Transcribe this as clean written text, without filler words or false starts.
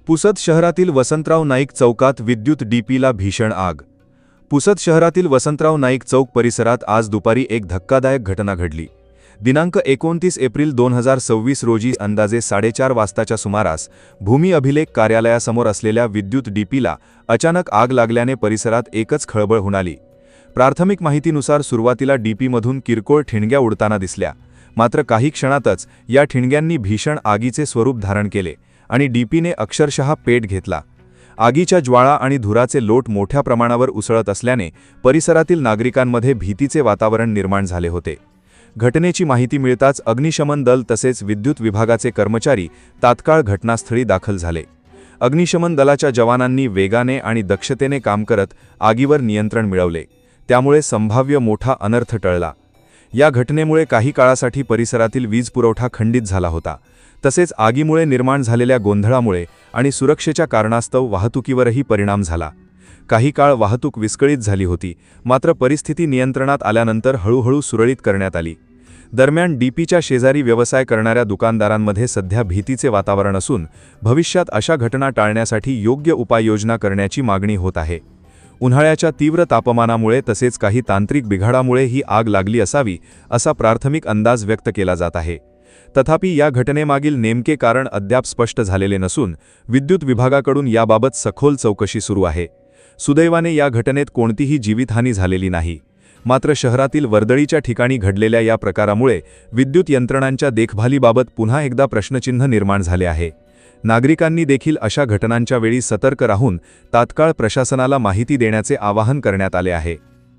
पुसद शहरातील वसंतराव नाईक चौकात विद्युत डीपीला भीषण आग. पुसद शहरातील वसंतराव नाईक चौक परिसरात आज दुपारी एक धक्कादायक घटना घडली. दिनांक 29 एप्रिल 2026 रोजी अंदाजे 4:30 वाजताच्या सुमारास भूमी अभिलेख कार्यालयासमोर असलेल्या विद्युत डीपीला अचानक आग लागल्याने परिसरात एकच खळबळ उडाली. प्राथमिक माहितीनुसार सुरुवातीला डीपीमधून किरकोळ ठिणग्या उडताना दिसल्या, मात्र काही क्षणातच या ठिणग्यांनी भीषण आगीचे स्वरूप धारण केले आणि डीपीने अक्षरशः पेट घेतला. आगीच्या ज्वाळा आणि धुराचे लोट मोठ्या प्रमाणावर उसळत असल्याने परिसरातील नागरिकांमध्ये भीतीचे वातावरण निर्माण झाले होते. घटनेची माहिती मिळताच अग्निशमन दल तसेच विद्युत विभागाचे कर्मचारी तात्काळ घटनास्थळी दाखल झाले. अग्निशमन दलाच्या जवानांनी वेगाने आणि दक्षतेने काम करत आगीवर नियंत्रण मिळवले, त्यामुळे संभाव्य मोठा अनर्थ टळला. या घटनेमुळे काही काळासाठी परिसरातील वीज पुरवठा खंडित झाला होता. तसेच आगीमुळे निर्माण झालेल्या गोंधळामुळे आणि सुरक्षेच्या कारणास्तव वाहतुकीवरही परिणाम झाला. काही काळ वाहतूक विस्कळीत झाली होती, मात्र परिस्थिती नियंत्रणात आल्यानंतर हळूहळू सुरळीत करण्यात आली. दरम्यान डीपीच्या शेजारी व्यवसाय करणाऱ्या दुकानदारांमध्ये सध्या भीतीचे वातावरण असून भविष्यात अशा घटना टाळण्यासाठी योग्य उपाययोजना करण्याची मागणी होत आहे. उन्हाळ्याच्या तीव्र तापमानामुळे तसेच काही तांत्रिक बिघाडामुळे ही आग लागली असावी असा प्राथमिक अंदाज व्यक्त केला जात आहे. तथापि या घटनेमागील नेमके कारण अद्याप स्पष्ट झालेले नसून विद्युत विभागाकडून याबाबत सखोल चौकशी सुरू आहे. सुदैवाने या घटनेत कोणतीही जीवितहानी झालेली नाही. मात्र शहरातील वर्दळीच्या ठिकाणी घडलेल्या या प्रकारामुळे विद्युत यंत्रणांच्या देखभालीबाबत पुन्हा एकदा प्रश्नचिन्ह निर्माण झाले आहे. नागरिकांनी देखील अशा घटनांच्या वेळी सतर्क राहून तात्काळ प्रशासनाला माहिती देण्याचे आवाहन करण्यात आले आहे.